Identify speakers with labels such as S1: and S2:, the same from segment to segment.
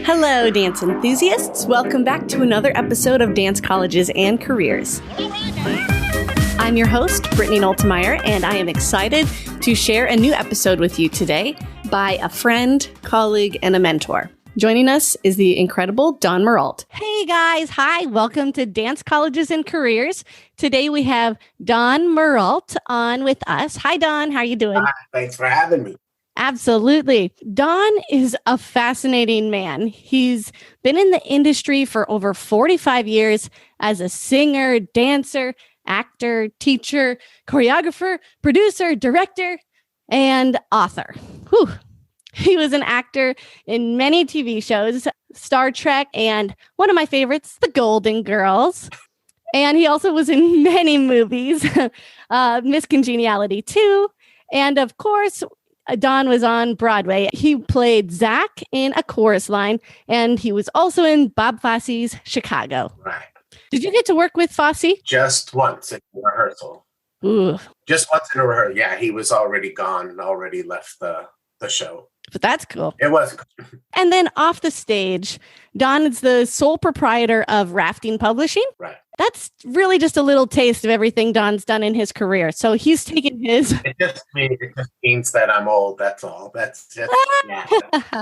S1: Hello, dance enthusiasts. Welcome back to another episode of Dance Colleges and Careers. I'm your host, Brittany Noltimier, and I am excited to share a new episode with you today by a friend, colleague, and a mentor. Joining us is the incredible Don Mirault. Hey guys, hi, welcome to Dance Colleges and Careers. Today we have Don Mirault on with us. Hi Don, how are you doing?
S2: Hi, thanks for having me.
S1: Absolutely. Don is a fascinating man. He's been in the industry for over 45 years as a singer, dancer, actor, teacher, choreographer, producer, director, and author. Whew. He was an actor in many TV shows, Star Trek, and one of my favorites, The Golden Girls. And he also was in many movies, Miss Congeniality 2, and of course, Don was on Broadway. He played Zach in A Chorus Line, and he was also in Bob Fosse's Chicago.
S2: Right.
S1: Did you get to work with Fosse?
S2: Just once in rehearsal.
S1: Ooh.
S2: Just once in a rehearsal. Yeah, he was already gone, already left the show.
S1: But that's cool.
S2: It was.
S1: And then off the stage, Don is the sole proprietor of Rafting Publishing.
S2: Right.
S1: That's really just a little taste of everything Don's done in his career. So he's taken his...
S2: It just means that I'm old. That's all. That's just... Yeah.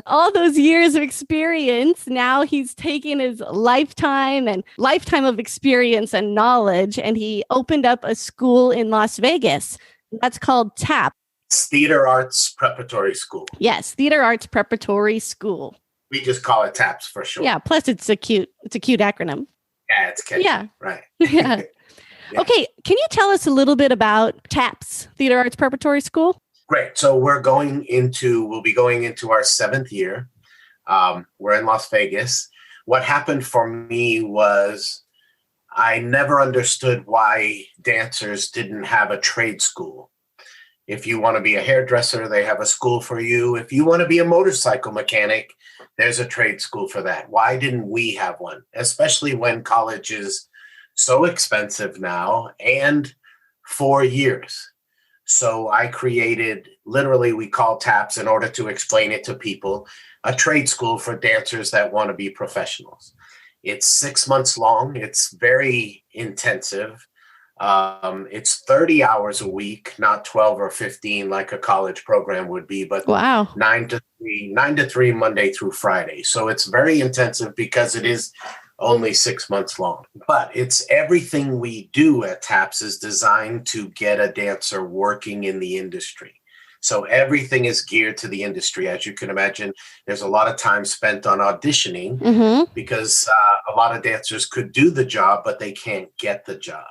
S1: All those years of experience. Now he's taken his lifetime of experience and knowledge, and he opened up a school in Las Vegas. That's called TAP.
S2: It's Theater Arts Preparatory School.
S1: Yes, Theater Arts Preparatory School.
S2: We just call it TAPS for short.
S1: Yeah, plus it's a cute acronym.
S2: Yeah, it's catchy.
S1: Yeah.
S2: Right.
S1: Yeah. Yeah. Okay, can you tell us a little bit about TAPS, Theater Arts Preparatory School?
S2: Great. So we'll be going into our 7th year. We're in Las Vegas. What happened for me was I never understood why dancers didn't have a trade school. If you want to be a hairdresser, they have a school for you. If you want to be a motorcycle mechanic, there's a trade school for that. Why didn't we have one? Especially when college is so expensive now and 4 years. So I created, literally we call TAPS in order to explain it to people, a trade school for dancers that want to be professionals. It's 6 months long. It's very intensive. It's 30 hours a week, not 12 or 15 like a college program would be, but
S1: wow.
S2: 9 to 3, Monday through Friday. So it's very intensive because it is only 6 months long. But it's everything we do at TAPS is designed to get a dancer working in the industry. So everything is geared to the industry. As you can imagine, there's a lot of time spent on auditioning because a lot of dancers could do the job, but they can't get the job.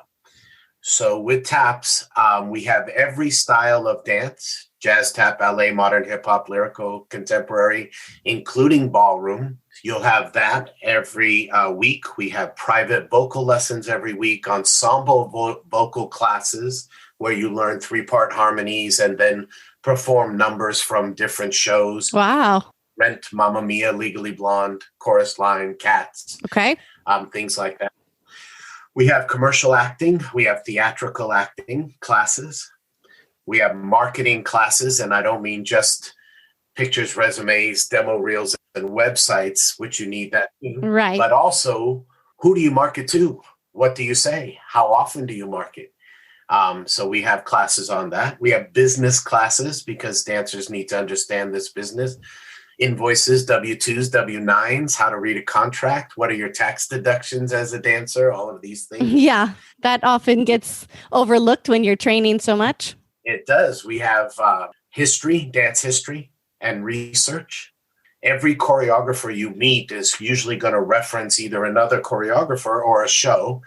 S2: So with TAPS, we have every style of dance, jazz, tap, ballet, modern, hip hop, lyrical, contemporary, including ballroom. You'll have that every week. We have private vocal lessons every week, ensemble vocal classes where you learn 3-part harmonies and then perform numbers from different shows.
S1: Wow.
S2: Rent, Mamma Mia, Legally Blonde, Chorus Line, Cats.
S1: Okay.
S2: Things like that. We have commercial acting. We have theatrical acting classes. We have marketing classes, and I don't mean just pictures, resumes, demo reels, and websites, which you need that too.
S1: Right.
S2: But also, who do you market to? What do you say? How often do you market? So we have classes on that. We have business classes because dancers need to understand this business. Invoices, W-2s, W-9s, how to read a contract, what are your tax deductions as a dancer, all of these things.
S1: Yeah, that often gets overlooked when you're training so much.
S2: It does. We have history, dance history, and research. Every choreographer you meet is usually going to reference either another choreographer or a show.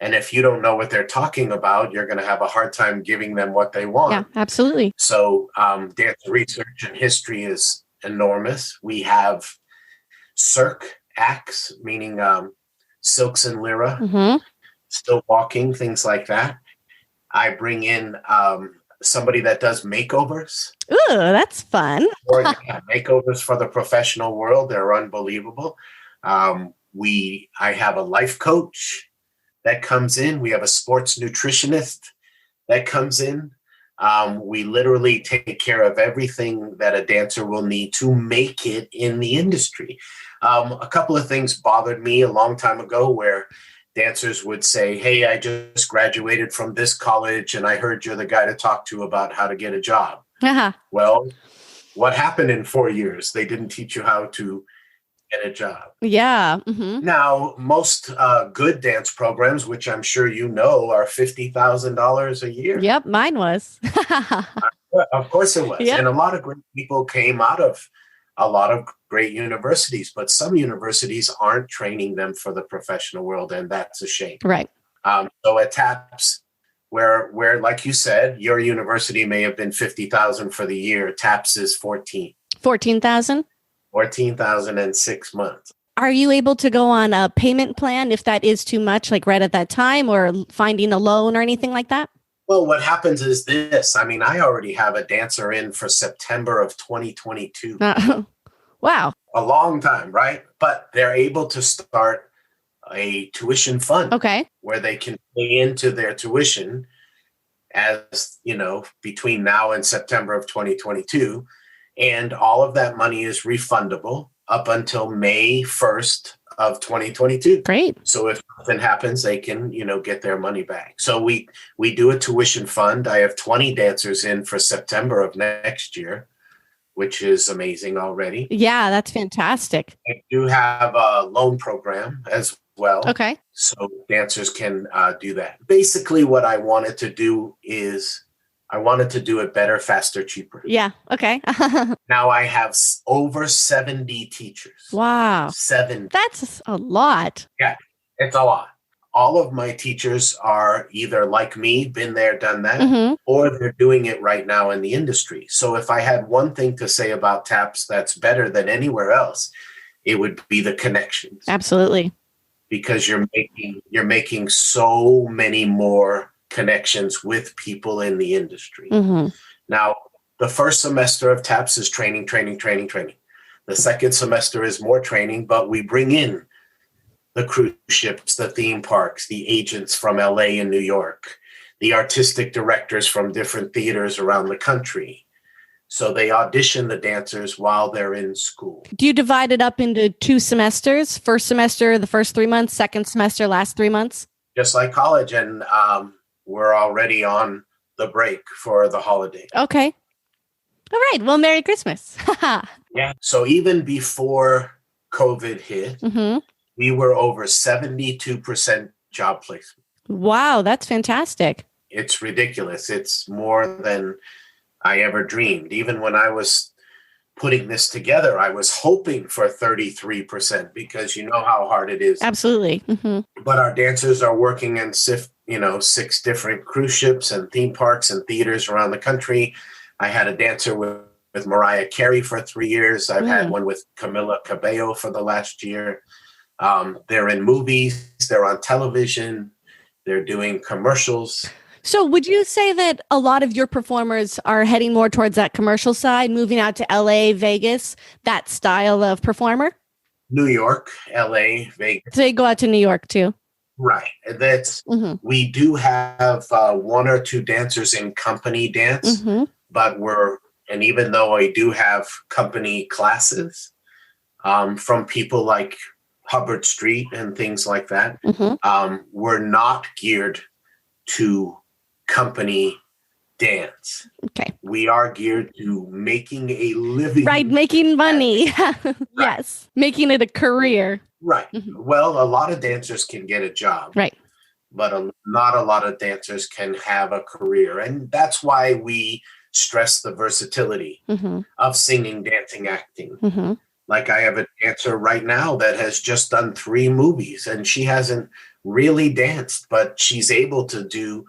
S2: And if you don't know what they're talking about, you're going to have a hard time giving them what they want.
S1: Yeah, absolutely.
S2: So dance research and history is enormous. We have circ acts, meaning silks and lyra, still walking, things like that. I bring in somebody that does makeovers.
S1: Ooh, that's fun.
S2: Or makeovers for the professional world. They're unbelievable. I have a life coach that comes in. We have a sports nutritionist that comes in. We literally take care of everything that a dancer will need to make it in the industry. A couple of things bothered me a long time ago where dancers would say, hey, I just graduated from this college and I heard you're the guy to talk to about how to get a job.
S1: Uh-huh.
S2: Well, what happened in 4 years? They didn't teach you how to get a job.
S1: Yeah. Mm-hmm.
S2: Now, most good dance programs, which I'm sure you know, are $50,000 a year.
S1: Yep, mine was.
S2: Of course it was.
S1: Yep.
S2: And a lot of great people came out of a lot of great universities, but some universities aren't training them for the professional world, and that's a shame.
S1: Right.
S2: So at TAPS, where like you said, your university may have been 50,000 for the year, TAPS is
S1: 14,000?
S2: 14,000 in 6 months.
S1: Are you able to go on a payment plan if that is too much, like right at that time, or finding a loan or anything like that?
S2: Well, what happens is this. I mean, I already have a dancer in for September of 2022.
S1: Wow.
S2: A long time, right? But they're able to start a tuition fund.
S1: Okay.
S2: Where they can pay into their tuition as, between now and September of 2022. And all of that money is refundable up until May 1st of 2022.
S1: Great.
S2: So if something happens, they can, get their money back. So we do a tuition fund. I have 20 dancers in for September of next year, which is amazing already.
S1: Yeah, that's fantastic.
S2: I do have a loan program as well.
S1: Okay.
S2: So dancers can do that. Basically, what I wanted to do is I wanted to do it better, faster, cheaper.
S1: Yeah. Okay.
S2: Now I have over 70 teachers.
S1: Wow.
S2: 7.
S1: That's a lot.
S2: Yeah, it's a lot. All of my teachers are either like me, been there, done that,
S1: Mm-hmm.
S2: or they're doing it right now in the industry. So if I had one thing to say about TAPS that's better than anywhere else, it would be the connections.
S1: Absolutely.
S2: Because you're making so many more connections with people in the industry.
S1: Mm-hmm.
S2: Now, the first semester of TAPS is training. The second semester is more training, but we bring in the cruise ships, the theme parks, the agents from LA and New York, the artistic directors from different theaters around the country. So they audition the dancers while they're in school.
S1: Do you divide it up into 2 semesters? First semester, the first 3 months, second semester, last 3 months?
S2: Just like college. And we're already on the break for the holiday.
S1: Okay. All right. Well, Merry Christmas.
S2: Yeah. So even before COVID hit,
S1: Mm-hmm.
S2: we were over 72% job placement.
S1: Wow, that's fantastic.
S2: It's ridiculous. It's more than I ever dreamed. Even when I was putting this together, I was hoping for 33% because you know how hard it is.
S1: Absolutely. Mm-hmm.
S2: But our dancers are working in 6 different cruise ships and theme parks and theaters around the country. I had a dancer with Mariah Carey for 3 years. I've had one with Camila Cabello for the last year. They're in movies. They're on television. They're doing commercials.
S1: So would you say that a lot of your performers are heading more towards that commercial side, moving out to LA, Vegas, that style of performer?
S2: New York, LA, Vegas.
S1: So they go out to New York too.
S2: Right. That's we do have 1 or 2 dancers in company dance, but and even though I do have company classes from people like Hubbard Street and things like that, we're not geared to company dance.
S1: Okay.
S2: We are geared to making a living.
S1: Right. Making money. Yes. Making it a career.
S2: Right. Well, a lot of dancers can get a job.
S1: Right.
S2: But not a lot of dancers can have a career. And that's why we stress the versatility of singing, dancing, acting. Like I have a dancer right now that has just done 3 movies and she hasn't really danced, but she's able to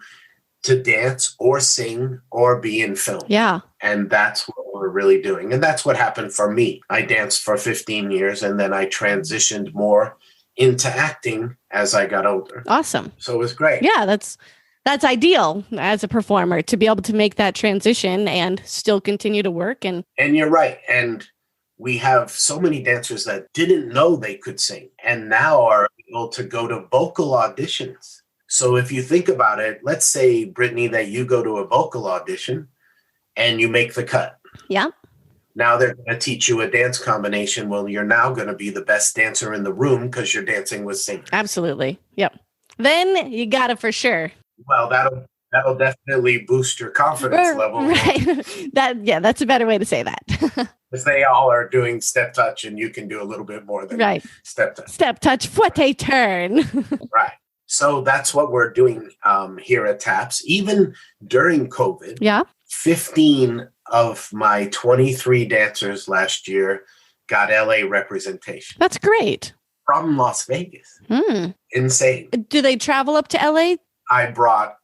S2: dance or sing or be in film.
S1: Yeah.
S2: And that's what we're really doing. And that's what happened for me. I danced for 15 years and then I transitioned more into acting as I got older.
S1: Awesome.
S2: So it was great.
S1: Yeah, that's ideal as a performer to be able to make that transition and still continue to work. And
S2: you're right. And we have so many dancers that didn't know they could sing and now are able to go to vocal auditions So if you think about it, let's say, Brittany, that you go to a vocal audition and you make the cut.
S1: Yeah.
S2: Now they're going to teach you a dance combination. Well, you're now going to be the best dancer in the room because you're dancing with singers.
S1: Absolutely. Yep. Then you got it for sure.
S2: Well, that'll definitely boost your confidence level.
S1: Right. That's a better way to say that.
S2: Because they all are doing step touch and you can do a little bit more than step touch.
S1: Step touch, what a turn.
S2: Right. So that's what we're doing here at TAPS. Even during COVID, 15 of my 23 dancers last year got LA representation.
S1: That's great.
S2: From Las Vegas. Insane.
S1: Do they travel up to LA?
S2: I brought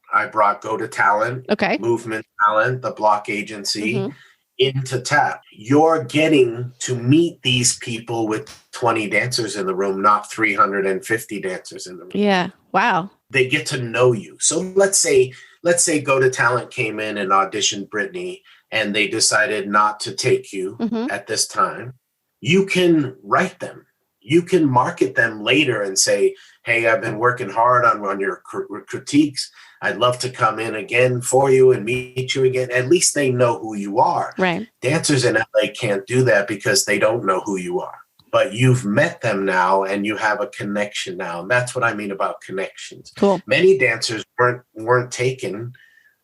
S2: Go to Talent,
S1: okay,
S2: Movement Talent, the Block Agency, into TAP. You're getting to meet these people with 20 dancers in the room, not 350 dancers in the room.
S1: Yeah. Wow.
S2: They get to know you. So let's say Go to Talent came in and auditioned Brittany and they decided not to take you at this time. You can write them. You can market them later and say, hey, I've been working hard on your critiques. I'd love to come in again for you and meet you again. At least they know who you are.
S1: Right.
S2: Dancers in LA can't do that because they don't know who you are. But you've met them now and you have a connection now. And that's what I mean about connections.
S1: Cool.
S2: Many dancers weren't taken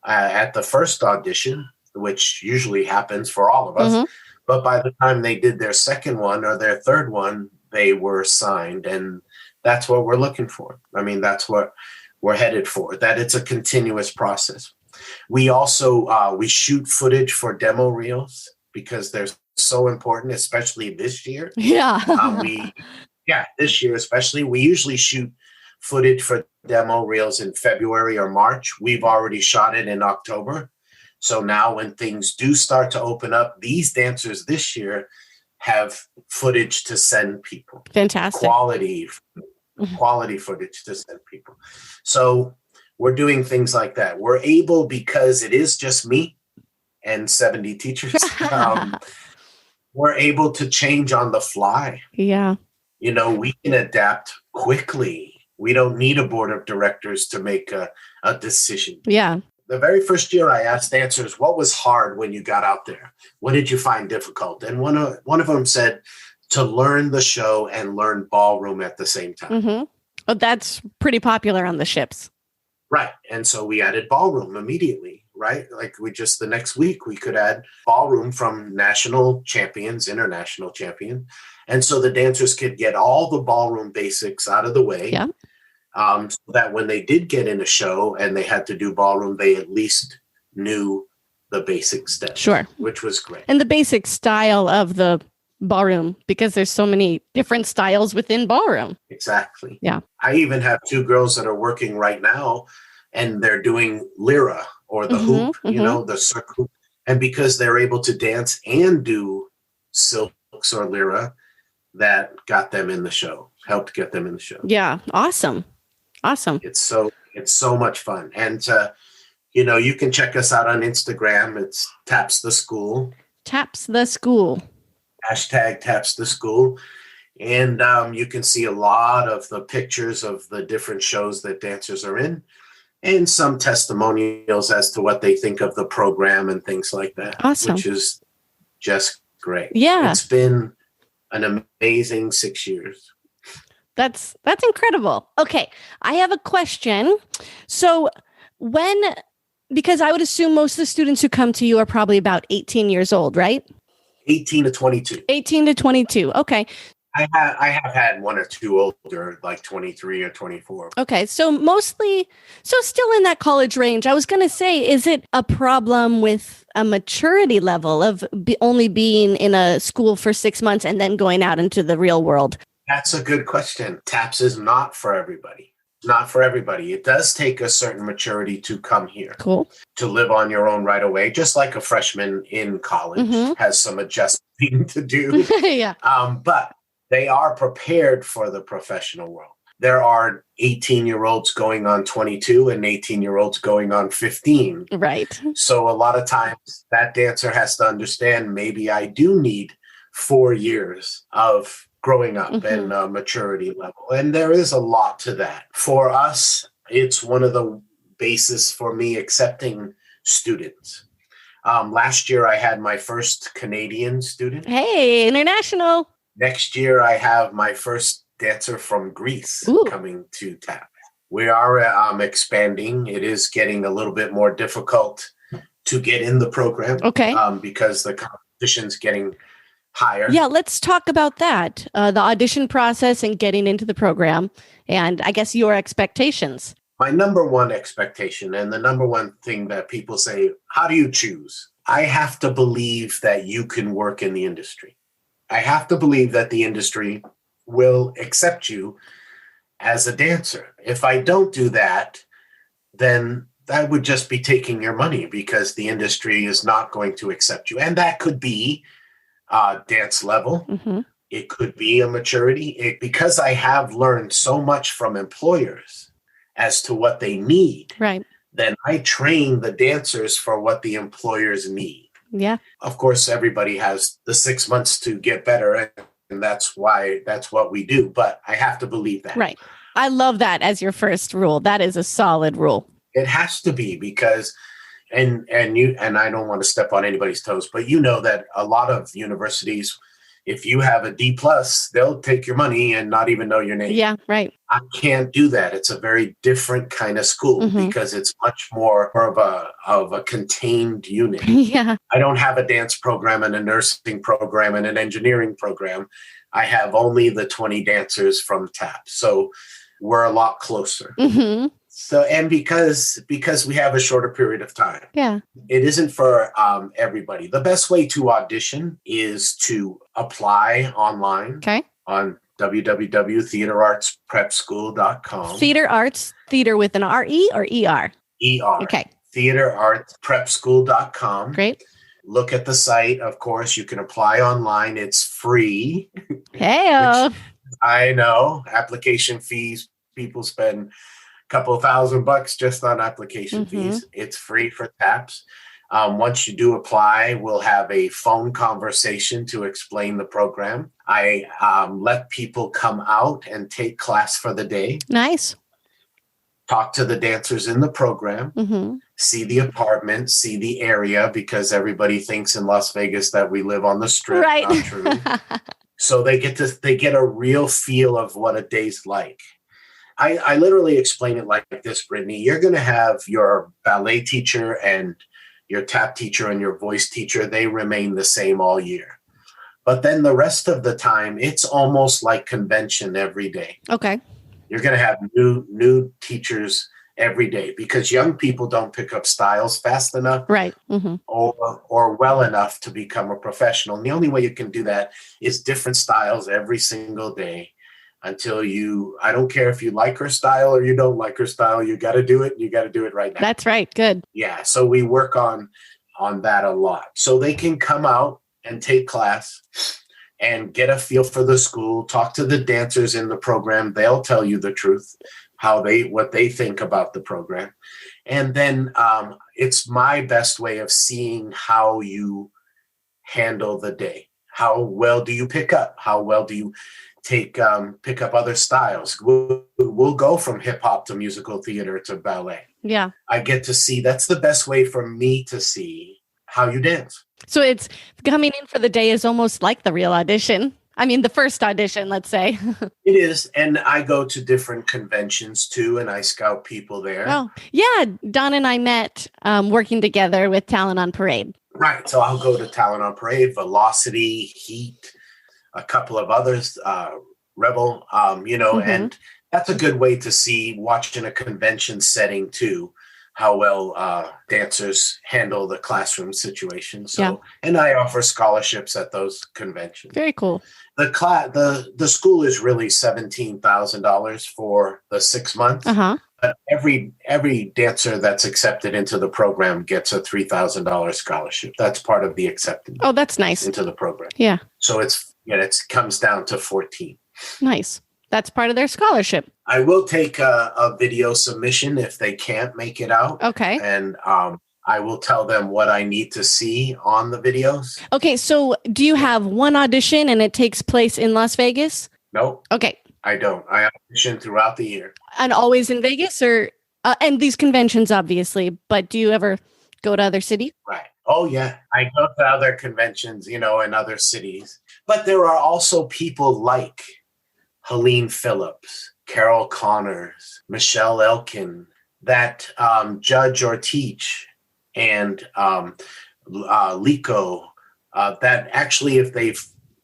S2: at the first audition, which usually happens for all of us. But by the time they did their second one or their third one, they were signed. And that's what we're looking for. I mean, that's what we're headed for, that it's a continuous process. We also, we shoot footage for demo reels because they're so important, especially this year.
S1: Yeah.
S2: This year especially. We usually shoot footage for demo reels in February or March. We've already shot it in October. So now when things do start to open up, these dancers this year have footage to send people.
S1: Fantastic.
S2: Quality footage to send people. So we're doing things like that. We're able, because it is just me and 70 teachers, we're able to change on the fly.
S1: Yeah.
S2: You know, we can adapt quickly. We don't need a board of directors to make a decision.
S1: Yeah.
S2: The very first year I asked dancers, what was hard when you got out there? What did you find difficult? And one of them said to learn the show and learn ballroom at the same time.
S1: Oh, that's pretty popular on the ships.
S2: Right. And so we added ballroom immediately, right? Like the next week we could add ballroom from national champions, international champion. And so the dancers could get all the ballroom basics out of the way.
S1: Yeah.
S2: So that when they did get in a show and they had to do ballroom, they at least knew the basic steps.
S1: Sure.
S2: Which was great.
S1: And the basic style of the ballroom, because there's so many different styles within ballroom.
S2: Exactly.
S1: Yeah.
S2: I even have two girls that are working right now and they're doing lira or the hoop, you know, the circle hoop. And because they're able to dance and do silks or lira, that got them in the show, helped get them in the show.
S1: Yeah. Awesome.
S2: It's so much fun. And, you know, you can check us out on Instagram. It's Taps the School.
S1: Taps the School.
S2: Hashtag Taps the School. And you can see a lot of the pictures of the different shows that dancers are in and some testimonials as to what they think of the program and things like that.
S1: Awesome.
S2: Which is just great.
S1: Yeah.
S2: It's been an amazing 6 years.
S1: That's incredible. Okay. I have a question. So because I would assume most of the students who come to you are probably about 18 years old, right?
S2: 18 to 22.
S1: 18 to 22. Okay.
S2: I have had one or two older, like 23 or 24.
S1: Okay. So still in that college range. I was going to say, is it a problem with a maturity level of only being in a school for 6 months and then going out into the real world?
S2: That's a good question. TAPS is not for everybody. Not for everybody. It does take a certain maturity to come here.
S1: Cool.
S2: To live on your own right away, just like a freshman in college has some adjusting to do.
S1: Yeah.
S2: But they are prepared for the professional world. There are 18-year-olds going on 22 and 18-year-olds going on 15.
S1: Right.
S2: So a lot of times that dancer has to understand, maybe I do need 4 years of growing up and maturity level. And there is a lot to that. For us, it's one of the basis for me accepting students. Last year, I had my first Canadian student.
S1: Hey, international.
S2: Next year, I have my first dancer from Greece coming to TAP. We are expanding. It is getting a little bit more difficult to get in the program.
S1: Okay.
S2: Because the competition's getting higher.
S1: Yeah, let's talk about that. The audition process and getting into the program, and I guess your expectations.
S2: My number one expectation, and the number one thing that people say, how do you choose? I have to believe that you can work in the industry. I have to believe that the industry will accept you as a dancer. If I don't do that, then that would just be taking your money, because the industry is not going to accept you. And that could be dance level. Mm-hmm. It could be a maturity. Because I have learned so much from employers as to what they need,
S1: right? Then
S2: I train the dancers for what the employers need.
S1: Yeah.
S2: Of course, everybody has the 6 months to get better, and that's what we do. But I have to believe that.
S1: Right. I love that as your first rule. That is a solid rule.
S2: It has to be, because and I don't want to step on anybody's toes, but you know that a lot of universities, if you have a D+, they'll take your money and not even know your name.
S1: Yeah, right.
S2: I can't do that. It's a very different kind of school, because it's much more of a contained unit.
S1: Yeah.
S2: I don't have a dance program and a nursing program and an engineering program. I have only the 20 dancers from TAP. So we're a lot closer.
S1: Mm-hmm.
S2: So, and because we have a shorter period of time,
S1: yeah,
S2: it isn't for everybody. The best way to audition is to apply online.
S1: Okay.
S2: On www.theaterartsprepschool.com.
S1: Theater Arts, theater with an R-E or E-R?
S2: E-R.
S1: Okay.
S2: Theaterartsprepschool.com.
S1: Great.
S2: Look at the site. Of course, you can apply online. It's free.
S1: Hey-o.
S2: I know. Application fees, people spend couple $1,000 just on application fees. It's free for TAPs. Once you do apply, we'll have a phone conversation to explain the program. I let people come out and take class for the day.
S1: Nice.
S2: Talk to the dancers in the program, see the apartment, see the area, because everybody thinks in Las Vegas that we live on the strip.
S1: Right.
S2: Not true. So they get a real feel of what a day's like. I literally explain it like this, Brittany. You're going to have your ballet teacher and your tap teacher and your voice teacher. They remain the same all year. But then the rest of the time, it's almost like convention every day.
S1: Okay.
S2: You're going to have new teachers every day, because young people don't pick up styles fast enough,
S1: right,
S2: or well enough to become a professional. And the only way you can do that is different styles every single day. Until I don't care if you like her style or you don't like her style, you got to do it. And you got to do it right now.
S1: That's right. Good.
S2: Yeah. So we work on that a lot. So they can come out and take class and get a feel for the school, talk to the dancers in the program. They'll tell you the truth, what they think about the program. And then it's my best way of seeing how you handle the day. How well do you pick up? How well do you pick up other styles? We'll go from hip hop to musical theater to ballet.
S1: Yeah.
S2: I get to see, that's the best way for me to see how you dance.
S1: So it's coming in for the day is almost like the real audition. I mean, the first audition, let's say.
S2: It is. And I go to different conventions too, and I scout people there.
S1: Oh, yeah. Don and I met working together with Talent on Parade.
S2: Right. So I'll go to Talent on Parade, Velocity, Heat, a couple of others, Rebel, and that's a good way to see, watching a convention setting too, how well dancers handle the classroom situation. So, and I offer scholarships at those conventions.
S1: Very cool.
S2: The school is really $17,000 for the 6 months. But every dancer that's accepted into the program gets a $3,000 scholarship. That's part of the acceptance.
S1: Oh, that's nice.
S2: Into the program.
S1: Yeah.
S2: So it comes down to 14.
S1: Nice. That's part of their scholarship.
S2: I will take a video submission if they can't make it out.
S1: Okay.
S2: And I will tell them what I need to see on the videos.
S1: Okay. So do you have one audition and it takes place in Las Vegas?
S2: Nope.
S1: Okay.
S2: I don't. I audition throughout the year.
S1: And always in Vegas, or And these conventions, obviously, but do you ever go to other cities?
S2: Right. Oh, yeah. I go to other conventions, in other cities. But there are also people like Helene Phillips, Carol Connors, Michelle Elkin that judge or teach, and Lico, that actually, if they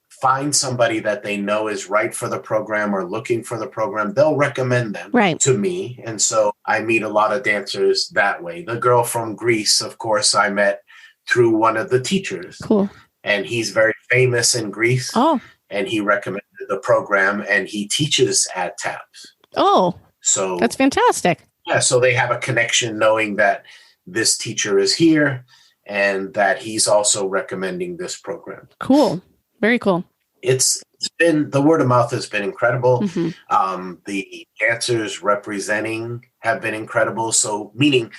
S2: find somebody that they know is right for the program or looking for the program, they'll recommend them to me. And so I meet a lot of dancers that way. The girl from Greece, of course, I met through one of the teachers.
S1: Cool.
S2: And he's very famous in Greece.
S1: Oh.
S2: And he recommended the program, and he teaches at TAPS.
S1: Oh.
S2: So
S1: that's fantastic.
S2: Yeah. So they have a connection knowing that this teacher is here and that he's also recommending this program.
S1: Cool. Very cool.
S2: It's been, the word of mouth has been incredible. The dancers representing have been incredible. So meaning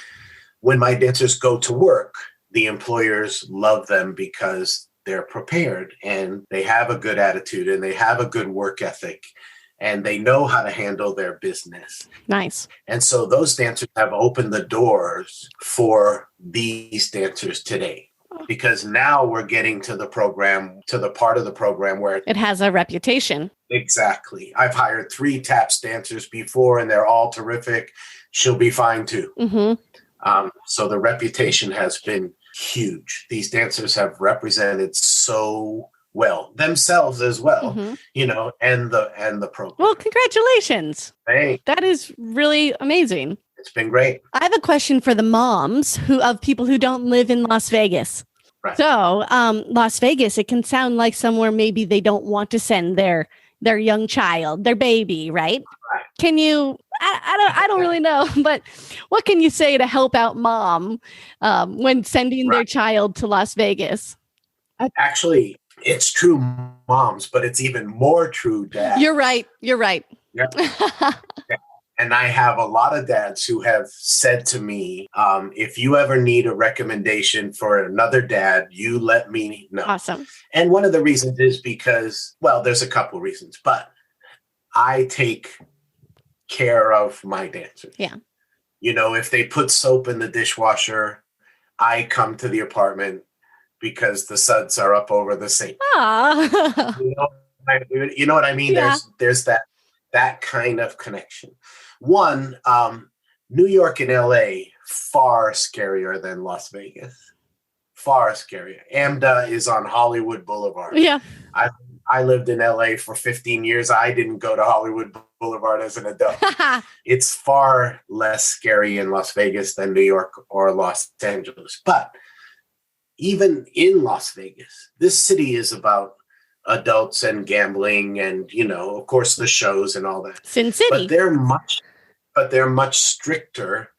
S2: when my dancers go to work, the employers love them because they're prepared and they have a good attitude and they have a good work ethic and they know how to handle their business.
S1: Nice.
S2: And so those dancers have opened the doors for these dancers today. Because now we're getting to the program, to the part of the program where
S1: it has a reputation.
S2: Exactly. I've hired 3 TAPS dancers before, and they're all terrific. She'll be fine too. So the reputation has been huge. These dancers have represented so well themselves as well, and the program.
S1: Well, congratulations.
S2: Thanks.
S1: That is really amazing.
S2: It's been great.
S1: I have a question for the moms of people who don't live in Las Vegas.
S2: Right.
S1: So, Las Vegas, it can sound like somewhere maybe they don't want to send their young child, their baby, right?
S2: Right.
S1: Can you? I don't really know, but what can you say to help out mom when sending their child to Las Vegas?
S2: Actually, it's true, moms, but it's even more true, dads.
S1: You're right.
S2: Yep. And I have a lot of dads who have said to me, if you ever need a recommendation for another dad, you let me know.
S1: Awesome.
S2: And one of the reasons is because, well, there's a couple reasons, but I take care of my dancers.
S1: Yeah.
S2: If they put soap in the dishwasher, I come to the apartment because the suds are up over the sink. You know what I mean?
S1: Yeah.
S2: There's that kind of connection. One, New York and LA, far scarier than Las Vegas. Far scarier. AMDA is on Hollywood Boulevard.
S1: Yeah.
S2: I lived in LA for 15 years. I didn't go to Hollywood Boulevard as an adult. It's far less scary in Las Vegas than New York or Los Angeles. But even in Las Vegas, this city is about adults and gambling and, of course, the shows and all that.
S1: Sin City.
S2: But they're much stricter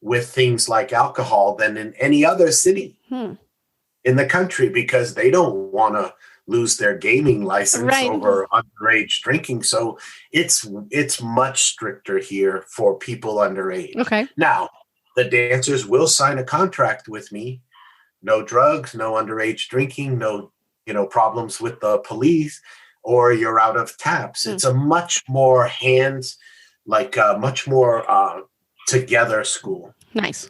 S2: with things like alcohol than in any other city in the country because they don't want to lose their gaming license over underage drinking. So it's much stricter here for people underage.
S1: Okay.
S2: Now, the dancers will sign a contract with me. No drugs, no underage drinking, no problems with the police, or you're out of TAPS. It's a much more much more together school.
S1: Nice.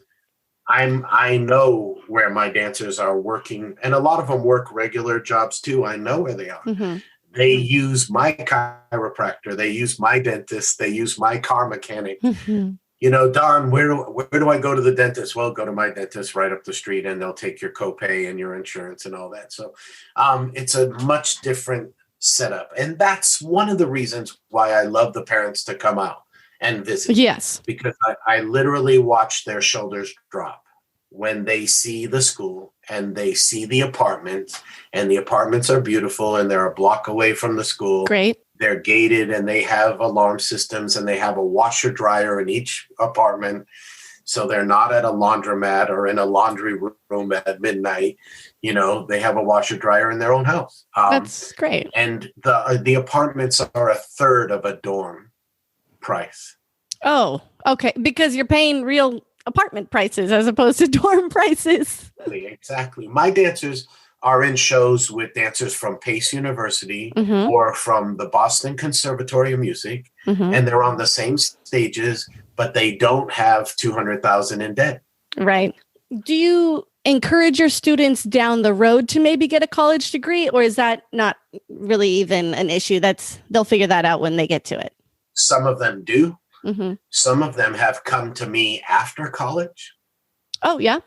S2: I know where my dancers are working, and a lot of them work regular jobs too. I know where they are. They use my chiropractor, they use my dentist, they use my car mechanic. Don, where do I go to the dentist? Well, go to my dentist right up the street and they'll take your copay and your insurance and all that. So it's a much different setup. And that's one of the reasons why I love the parents to come out and visit.
S1: Yes.
S2: Because I literally watch their shoulders drop when they see the school and they see the apartments, and the apartments are beautiful and they're a block away from the school.
S1: Great.
S2: They're gated and they have alarm systems and they have a washer dryer in each apartment. So they're not at a laundromat or in a laundry room at midnight. They have a washer dryer in their own house.
S1: That's great.
S2: And the apartments are a third of a dorm price.
S1: Oh, okay. Because you're paying real apartment prices as opposed to dorm prices.
S2: Exactly. My dancers are in shows with dancers from Pace University or from the Boston Conservatory of Music, and they're on the same stages but they don't have 200,000 in debt.
S1: Right. Do you encourage your students down the road to maybe get a college degree, or is that not really even an issue? They'll figure that out when they get to it.
S2: Some of them do.
S1: Mm-hmm.
S2: Some of them have come to me after college.
S1: Oh, yeah.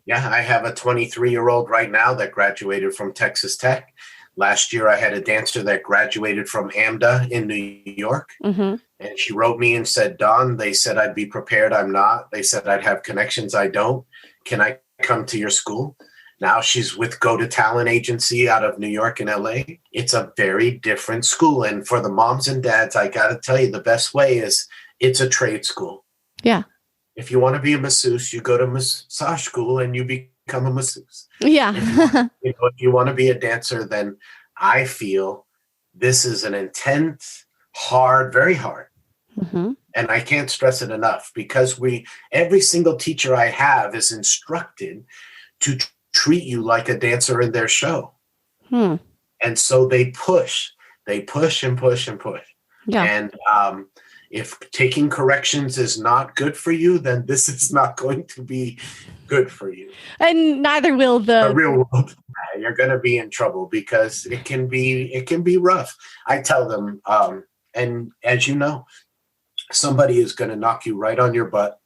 S2: Yeah, I have a 23-year-old right now that graduated from Texas Tech. Last year, I had a dancer that graduated from AMDA in New York.
S1: Mm-hmm.
S2: And she wrote me and said, Don, they said I'd be prepared. I'm not. They said I'd have connections. I don't. Can I come to your school? Now she's with Go to Talent Agency out of New York and LA. It's a very different school. And for the moms and dads, I got to tell you, the best way is it's a trade school.
S1: Yeah.
S2: If you want to be a masseuse, you go to massage school and you become a masseuse.
S1: Yeah.
S2: If you want to be a dancer, then I feel this is an intense, hard, very hard.
S1: Mm-hmm.
S2: And I can't stress it enough, because every single teacher I have is instructed to treat you like a dancer in their show. And so they push and push and push.
S1: Yeah.
S2: And if taking corrections is not good for you, then this is not going to be good for you.
S1: And neither will the
S2: real world. You're going to be in trouble, because it can be rough. I tell them, and as you know, somebody is going to knock you right on your butt,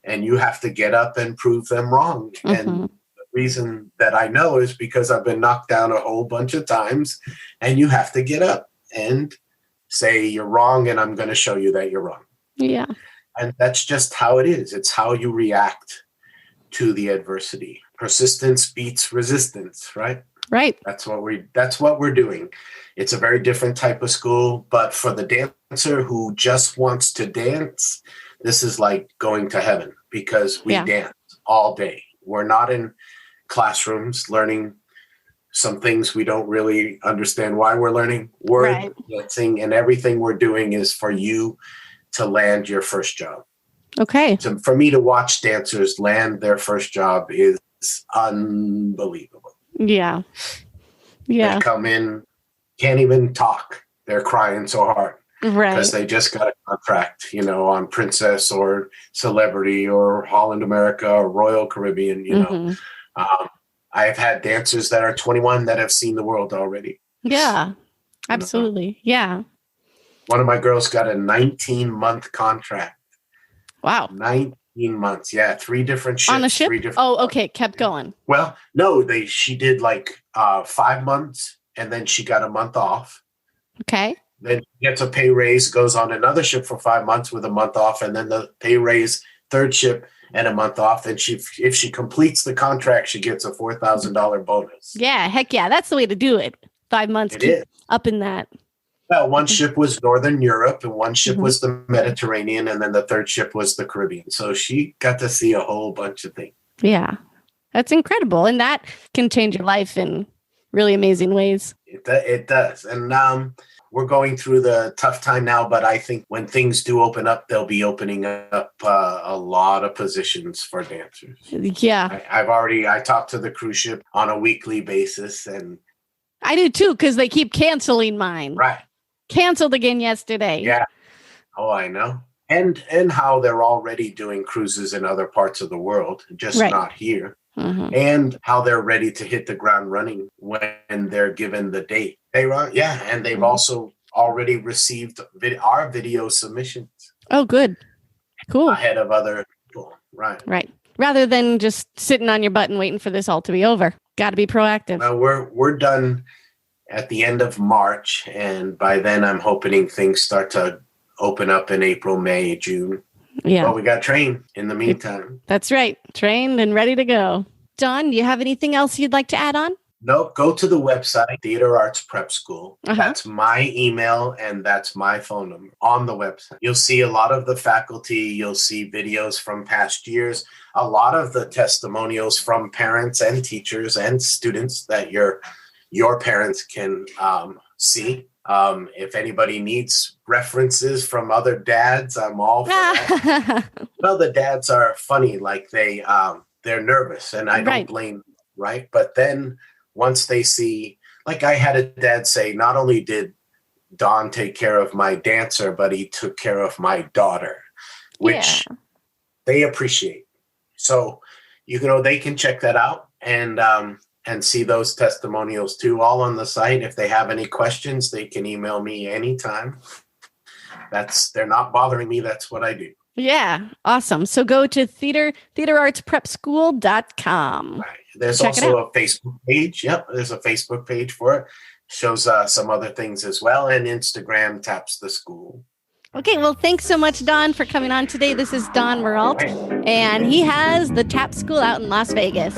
S2: and you have to get up and prove them wrong.
S1: Mm-hmm.
S2: And the reason that I know is because I've been knocked down a whole bunch of times, and you have to get up and say you're wrong, and I'm going to show you that you're wrong.
S1: Yeah.
S2: And that's just how it is. It's how you react to the adversity. Persistence beats resistance, right?
S1: Right.
S2: That's what we're doing. It's a very different type of school, but for the dancer who just wants to dance, this is like going to heaven, because we dance all day. We're not in classrooms learning some things we don't really understand why we're learning. We're dancing, and everything we're doing is for you to land your first job.
S1: Okay.
S2: So for me to watch dancers land their first job is unbelievable.
S1: Yeah. Yeah.
S2: They come in, can't even talk. They're crying so hard.
S1: Right.
S2: Because they just got a contract, on Princess or Celebrity or Holland America or Royal Caribbean, know. I've had dancers that are 21 that have seen the world already.
S1: Yeah, absolutely. Yeah.
S2: One of my girls got a 19-month contract.
S1: Wow.
S2: 19 months. Yeah. 3 different shifts.
S1: On a ship? Okay. Kept going.
S2: Well, no, she did like 5 months, and then she got a month off.
S1: Okay.
S2: Then gets a pay raise, goes on another ship for 5 months with a month off, and then the pay raise, third ship, and a month off. Then if she completes the contract, she gets a $4,000 bonus.
S1: Yeah, heck yeah. That's the way to do it. 5 months, keep up in that.
S2: Well, one ship was Northern Europe, and one ship was the Mediterranean, and then the third ship was the Caribbean. So she got to see a whole bunch of things.
S1: Yeah, that's incredible. And that can change your life in really amazing ways.
S2: It does. And we're going through the tough time now, but I think when things do open up, they'll be opening up a lot of positions for dancers.
S1: Yeah.
S2: I talked to the cruise ship on a weekly basis, and
S1: I do too, because they keep canceling mine.
S2: Right.
S1: Canceled again yesterday.
S2: Yeah. Oh, I know. And how they're already doing cruises in other parts of the world, just not here. Mm-hmm. And how they're ready to hit the ground running when they're given the date. And they've also already received our video submissions. Oh, good. Cool. Ahead of other people. Right. Right. Rather than just sitting on your butt and waiting for this all to be over. Got to be proactive. Well, we're done at the end of March, and by then I'm hoping things start to open up in April, May, June. Yeah. Well, we got trained in the meantime. That's right. Trained and ready to go. Don, do you have anything else you'd like to add on? Nope. Go to the website, Theater Arts Prep School. That's my email, and that's my phone number on the website. You'll see a lot of the faculty. You'll see videos from past years, a lot of the testimonials from parents and teachers and students that your parents can see. If anybody needs references from other dads, I'm all for that. Well, the dads are funny, like they're nervous, and I don't blame them, right? But then once they see, like I had a dad say, not only did Don take care of my dancer, but he took care of my daughter. which they appreciate. So, they can check that out and see those testimonials too, all on the site. If they have any questions, they can email me anytime. They're not bothering me. That's what I do.
S1: Yeah. Awesome. So go to theaterartsprepschool.com.
S2: Right. There's also a Facebook page. Yep. There's a Facebook page for it. Shows some other things as well. And Instagram taps the school.
S1: Okay, well, thanks so much, Don, for coming on today. This is Don Mirault, and he has the Tap School out in Las Vegas.